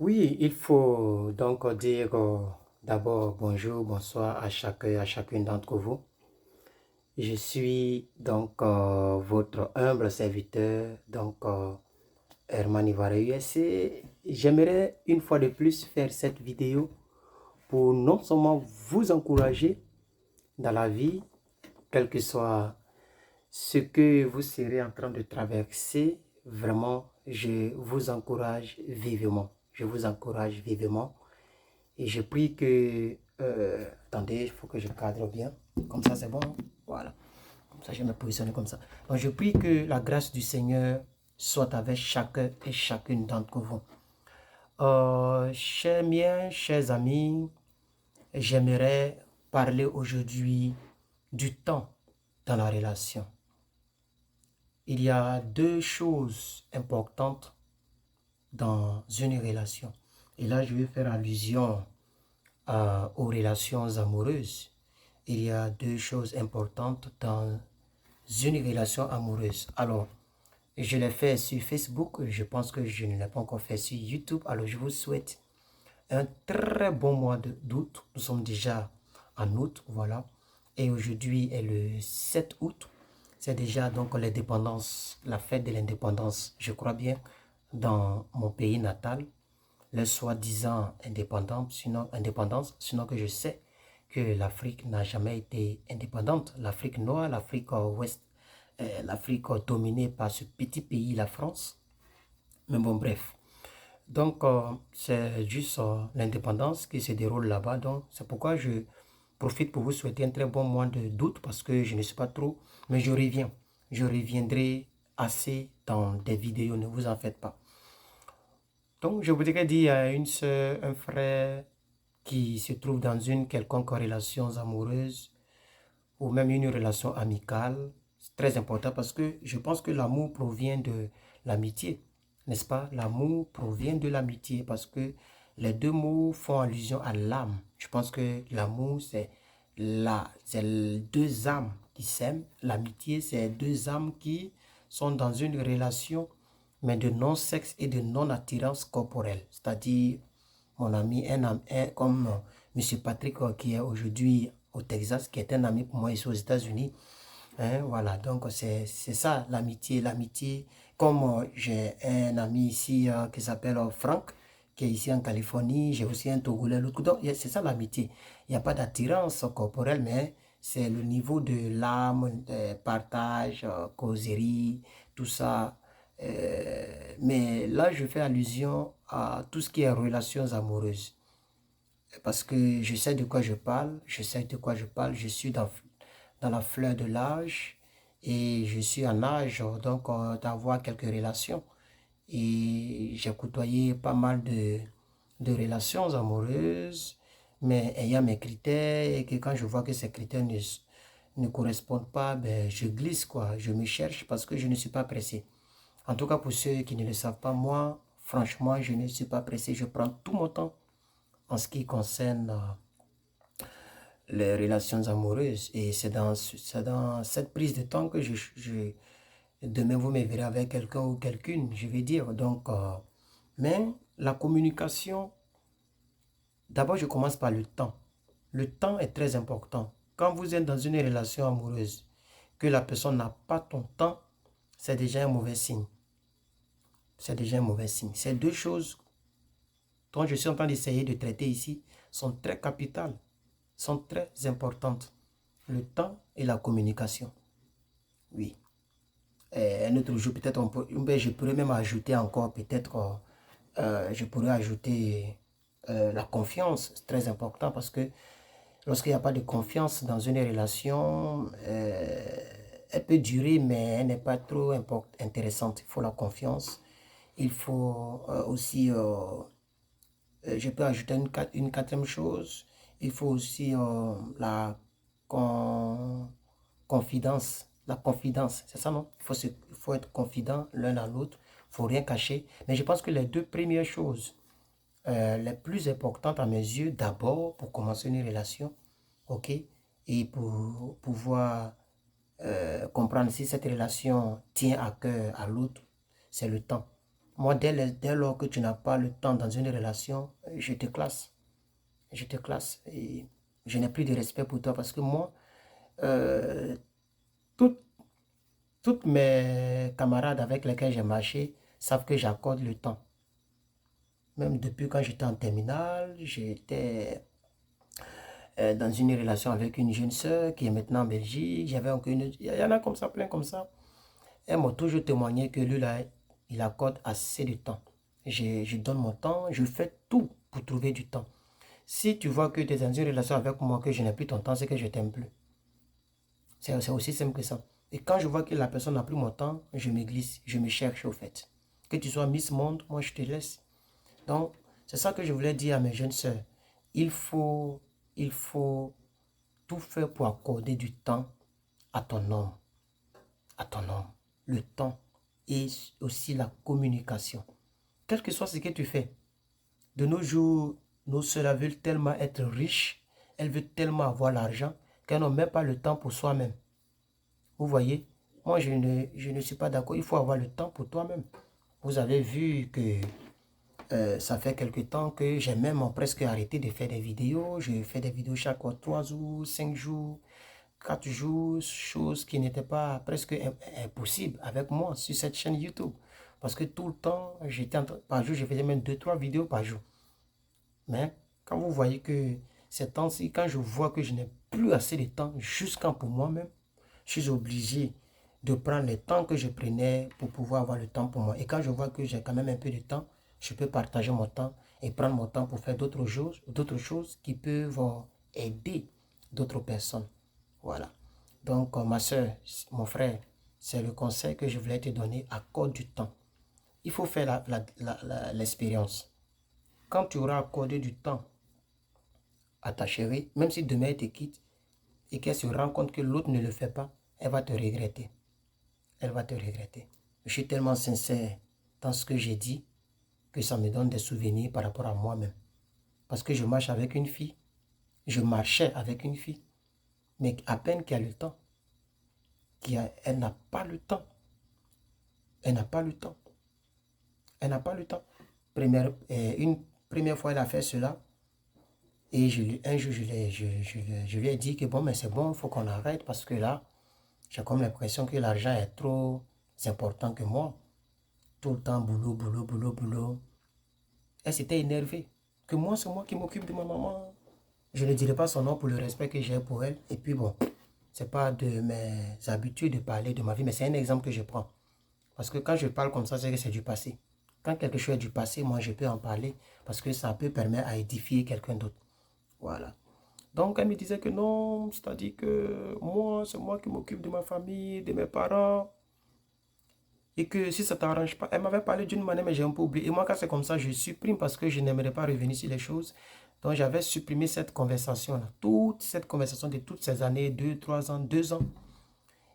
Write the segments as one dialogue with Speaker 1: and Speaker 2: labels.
Speaker 1: Oui, il faut donc dire d'abord bonjour, bonsoir à chacun et à chacune d'entre vous. Je suis donc votre humble serviteur, Herman Ivoire USA. J'aimerais une fois de plus faire cette vidéo pour non seulement vous encourager dans la vie, quel que soit ce que vous serez en train de traverser, vraiment, je vous encourage vivement. Je vous encourage vivement. Et je prie que... attendez, il faut que je cadre bien. Comme ça, c'est bon. Voilà. Comme ça, je vais me positionner comme ça. Donc, je prie que la grâce du Seigneur soit avec chacun et chacune d'entre vous. Chers miens, chers amis, j'aimerais parler aujourd'hui du temps dans la relation. Il y a deux choses importantes dans une relation. Et là, je vais faire allusion aux relations amoureuses. Il y a deux choses importantes dans une relation amoureuse. Alors, je l'ai fait sur Facebook, je pense que je ne l'ai pas encore fait sur YouTube. Alors, je vous souhaite un très bon mois d'août. Nous sommes déjà en août, voilà. Et aujourd'hui est le 7 août. C'est déjà donc l'indépendance, la fête de l'indépendance, je crois bien, dans mon pays natal. Le soi-disant indépendance, sinon que je sais que l'Afrique n'a jamais été indépendante. L'Afrique noire, l'Afrique ouest, l'Afrique dominée par ce petit pays, la France. Mais bon, bref. Donc, c'est juste l'indépendance qui se déroule là-bas. Donc, c'est pourquoi je profite pour vous souhaiter un très bon mois d'août parce que je ne sais pas trop, mais je reviens. Je reviendrai assez dans des vidéos, ne vous en faites pas. Donc, je voudrais dire à une soeur, un frère qui se trouve dans une quelconque relation amoureuse ou même une relation amicale, c'est très important parce que je pense que l'amour provient de l'amitié, n'est-ce pas? L'amour provient de l'amitié parce que les deux mots font allusion à l'âme. Je pense que l'amour, c'est deux âmes qui s'aiment. L'amitié, c'est deux âmes qui sont dans une relation, mais de non-sexe et de non-attirance corporelle. C'est-à-dire, mon ami, comme M. Patrick qui est aujourd'hui au Texas, qui est un ami pour moi ici aux États-Unis. Hein, voilà, donc c'est ça l'amitié. L'amitié, comme j'ai un ami ici qui s'appelle Franck, qui est ici en Californie, j'ai aussi un Togolais, l'autre. Donc c'est ça l'amitié. Il n'y a pas d'attirance corporelle, mais c'est le niveau de l'âme, partage, causerie, tout ça. Mais là, je fais allusion à tout ce qui est relations amoureuses. Parce que je sais de quoi je parle, je sais de quoi je parle, je suis dans la fleur de l'âge et je suis en âge donc d'avoir quelques relations. Et j'ai côtoyé pas mal de relations amoureuses, mais ayant mes critères et que quand je vois que ces critères ne correspondent pas, ben, je glisse quoi, je me cherche parce que je ne suis pas pressé. En tout cas, pour ceux qui ne le savent pas, moi, franchement, je ne suis pas pressé, je prends tout mon temps en ce qui concerne les relations amoureuses. Et c'est dans cette prise de temps que demain vous me verrez avec quelqu'un ou quelqu'une, je vais dire. Donc, mais la communication, d'abord je commence par le temps. Le temps est très important. Quand vous êtes dans une relation amoureuse, que la personne n'a pas ton temps, c'est déjà un mauvais signe. C'est déjà un mauvais signe. Ces deux choses dont je suis en train d'essayer de traiter ici sont très capitales, sont très importantes. Le temps et la communication. Oui. Et un autre jour, peut-être je pourrais même ajouter encore, peut-être, je pourrais ajouter la confiance. C'est très important parce que lorsqu'il n'y a pas de confiance dans une relation, elle peut durer, mais elle n'est pas trop intéressante. Il faut la confiance. Il faut aussi, je peux ajouter une quatrième chose. Il faut aussi la confidence. La confidence, c'est ça, non? Il faut être confident l'un à l'autre. Il ne faut rien cacher. Mais je pense que les deux premières choses, les plus importantes à mes yeux, d'abord, pour commencer une relation, ok? Et pour pouvoir comprendre si cette relation tient à cœur à l'autre, c'est le temps. Moi, dès lors que tu n'as pas le temps dans une relation, je te classe. Je te classe. Et je n'ai plus de respect pour toi parce que moi, euh, tout- toutes mes camarades avec lesquels j'ai marché savent que j'accorde le temps. Même depuis quand j'étais en terminale, j'étais dans une relation avec une jeune sœur qui est maintenant en Belgique. J'avais encore une... Il y en a comme ça, plein comme ça. Elles m'ont toujours témoigné que lui, là, il accorde assez de temps. Je donne mon temps, je fais tout pour trouver du temps. Si tu vois que tu es dans une relation avec moi, que je n'ai plus ton temps, c'est que je t'aime plus. C'est aussi simple que ça. Et quand je vois que la personne n'a plus mon temps, je me glisse, je me cherche au fait. Que tu sois Miss Monde, moi je te laisse. Donc, c'est ça que je voulais dire à mes jeunes sœurs. Il faut, il faut tout faire pour accorder du temps à ton homme. À ton homme. Le temps et aussi la communication. Quel que soit ce que tu fais. De nos jours, nos sœurs veulent tellement être riches, elles veulent tellement avoir l'argent qu'elles n'ont même pas le temps pour soi-même. Vous voyez, moi je ne suis pas d'accord, il faut avoir le temps pour toi-même. Vous avez vu que ça fait quelque temps que j'ai même presque arrêté de faire des vidéos. Je fais des vidéos chaque 3 jours, 5 jours, 4 jours, chose qui n'était pas presque impossible avec moi sur cette chaîne YouTube. Parce que tout le temps, par jour, je faisais même 2 3 vidéos par jour. Mais quand vous voyez que ces temps-ci, quand je vois que je n'ai plus assez de temps, jusqu'en pour moi-même, je suis obligé de prendre le temps que je prenais pour pouvoir avoir le temps pour moi. Et quand je vois que j'ai quand même un peu de temps, je peux partager mon temps et prendre mon temps pour faire d'autres choses qui peuvent aider d'autres personnes. Voilà. Donc, ma soeur, mon frère, c'est le conseil que je voulais te donner. Accorde du temps. Il faut faire l'expérience. Quand tu auras accordé du temps à ta chérie, même si demain elle te quitte et qu'elle se rend compte que l'autre ne le fait pas, elle va te regretter. Elle va te regretter. Je suis tellement sincère dans ce que j'ai dit que ça me donne des souvenirs par rapport à moi-même. Parce que je marche avec une fille, je marchais avec une fille, mais à peine qu'elle a le temps, elle n'a pas le temps. Elle n'a pas le temps. Elle n'a pas le temps. Une première fois, elle a fait cela. Et un jour, je lui ai dit que bon, mais c'est bon, il faut qu'on arrête parce que là, j'ai comme l'impression que l'argent est trop important que moi. Tout le temps, boulot, boulot, boulot, boulot. Elle s'était énervée. Que moi, c'est moi qui m'occupe de ma maman. Je ne dirai pas son nom pour le respect que j'ai pour elle. Et puis bon, c'est pas de mes habitudes de parler de ma vie, mais c'est un exemple que je prends. Parce que quand je parle comme ça, c'est que c'est du passé. Quand quelque chose est du passé, moi, je peux en parler parce que ça peut permettre à édifier quelqu'un d'autre. Voilà. Donc, elle me disait que non, c'est-à-dire que moi, c'est moi qui m'occupe de ma famille, de mes parents. Et que si ça ne t'arrange pas, elle m'avait parlé d'une manière, mais j'ai un peu oublié. Et moi, quand c'est comme ça, je supprime parce que je n'aimerais pas revenir sur les choses. Donc, j'avais supprimé cette conversation-là. Toute cette conversation de toutes ces années, 2 3 ans, 2 ans.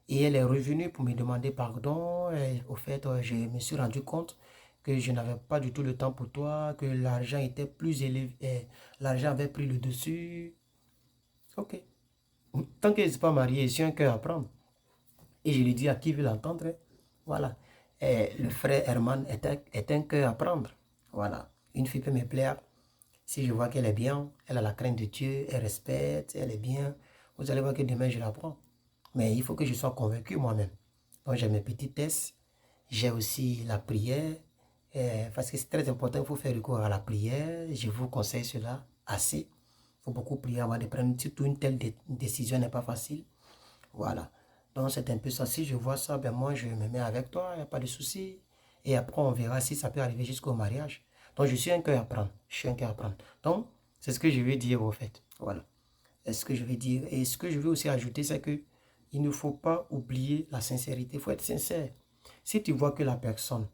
Speaker 1: Et elle est revenue pour me demander pardon. Et au fait, je me suis rendu compte que je n'avais pas du tout le temps pour toi, que l'argent était plus élevé, l'argent avait pris le dessus. Ok. Tant que je ne suis pas marié, j'ai un cœur à prendre. Et je lui dis à qui veut l'entendre. Voilà. Et le frère Herman est un cœur à prendre. Voilà. Une fille peut me plaire. Si je vois qu'elle est bien, elle a la crainte de Dieu, elle respecte, elle est bien. Vous allez voir que demain, je la prends. Mais il faut que je sois convaincu moi-même. Donc j'ai mes petits tests. J'ai aussi la prière. Parce que c'est très important, il faut faire recours à la prière. Je vous conseille cela assez. Il faut beaucoup prier avant de prendre. Surtout une telle décision n'est pas facile. Voilà. Donc c'est un peu ça. Si je vois ça, ben moi je me mets avec toi, il n'y a pas de souci. Et après on verra si ça peut arriver jusqu'au mariage. Donc je suis un cœur à prendre. Je suis un cœur à prendre. Donc c'est ce que je veux dire au fait. Voilà. C'est ce que je veux dire. Et ce que je veux aussi ajouter, c'est que il ne faut pas oublier la sincérité. Il faut être sincère. Si tu vois que la personne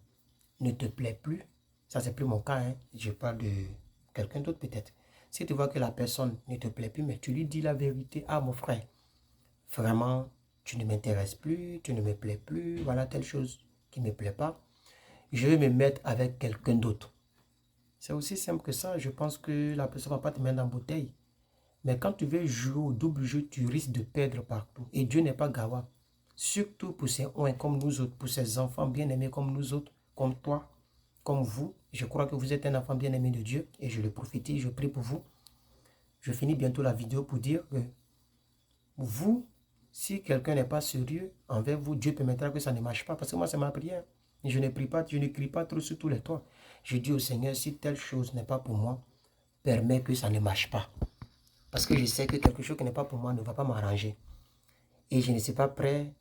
Speaker 1: ne te plaît plus, ça c'est plus mon cas, hein. Je parle de quelqu'un d'autre peut-être. Si tu vois que la personne ne te plaît plus, mais tu lui dis la vérité, ah mon frère, vraiment, tu ne m'intéresses plus, tu ne me plais plus, voilà telle chose qui ne me plaît pas. Je vais me mettre avec quelqu'un d'autre. C'est aussi simple que ça. Je pense que la personne ne va pas te mettre en bouteille. Mais quand tu veux jouer au double jeu, tu risques de perdre partout. Et Dieu n'est pas gawa. Surtout pour ces oins comme nous autres, pour ces enfants bien aimés comme nous autres, comme toi. comme vous. Je crois que vous êtes un enfant bien-aimé de Dieu et je le prophétise, je prie pour vous. Je finis bientôt la vidéo pour dire que vous, si quelqu'un n'est pas sérieux envers vous, Dieu permettra que ça ne marche pas. Parce que moi, c'est ma prière. Je ne prie pas, je ne crie pas trop sur tous les toits. Je dis au Seigneur, si telle chose n'est pas pour moi, permets que ça ne marche pas. Parce que je sais que quelque chose qui n'est pas pour moi ne va pas m'arranger. Et je ne suis pas prêt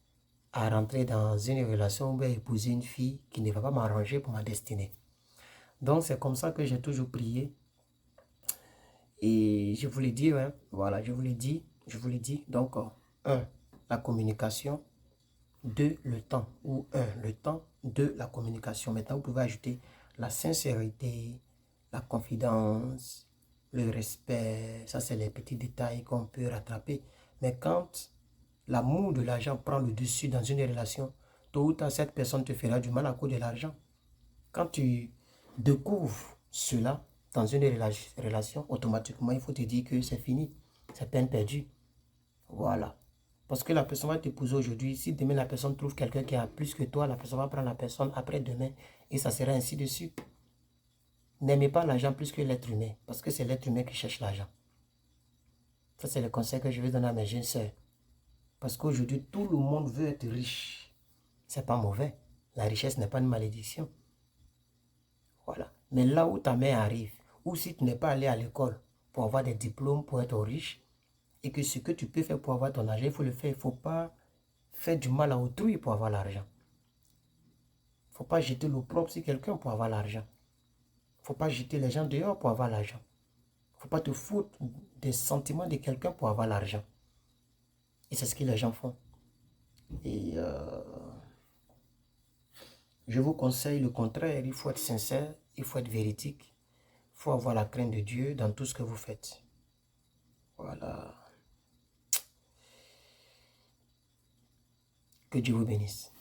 Speaker 1: à rentrer dans une relation ou à épouser une fille qui ne va pas m'arranger pour ma destinée. Donc, c'est comme ça que j'ai toujours prié. Et je vous l'ai dit, hein, voilà, je vous l'ai dit. Donc, 1, la communication. 2, le temps. Ou 1, le temps. 2, la communication. Maintenant, vous pouvez ajouter la sincérité, la confidence, le respect. Ça, c'est les petits détails qu'on peut rattraper. Mais quand l'amour de l'argent prend le dessus dans une relation, tôt ou tard, cette personne te fera du mal à cause de l'argent. Quand tu découvres cela dans une relation, automatiquement, il faut te dire que c'est fini. C'est peine perdue. Voilà. Parce que la personne va t'épouser aujourd'hui. Si demain, la personne trouve quelqu'un qui a plus que toi, la personne va prendre la personne après-demain. Et ça sera ainsi de suite. N'aimez pas l'argent plus que l'être humain. Parce que c'est l'être humain qui cherche l'argent. Ça, c'est le conseil que je vais donner à mes jeunes sœurs. Parce qu'aujourd'hui, tout le monde veut être riche. C'est pas mauvais. La richesse n'est pas une malédiction. Voilà. Mais là où ta mère arrive, ou si tu n'es pas allé à l'école pour avoir des diplômes, pour être riche, et que ce que tu peux faire pour avoir ton argent, il faut le faire. Il ne faut pas faire du mal à autrui pour avoir l'argent. Il ne faut pas jeter l'opprobre sur quelqu'un pour avoir l'argent. Il ne faut pas jeter les gens dehors pour avoir l'argent. Il ne faut pas te foutre des sentiments de quelqu'un pour avoir l'argent. Et c'est ce que les gens font. Et je vous conseille le contraire. Il faut être sincère, il faut être véridique. Il faut avoir la crainte de Dieu dans tout ce que vous faites. Voilà. Que Dieu vous bénisse.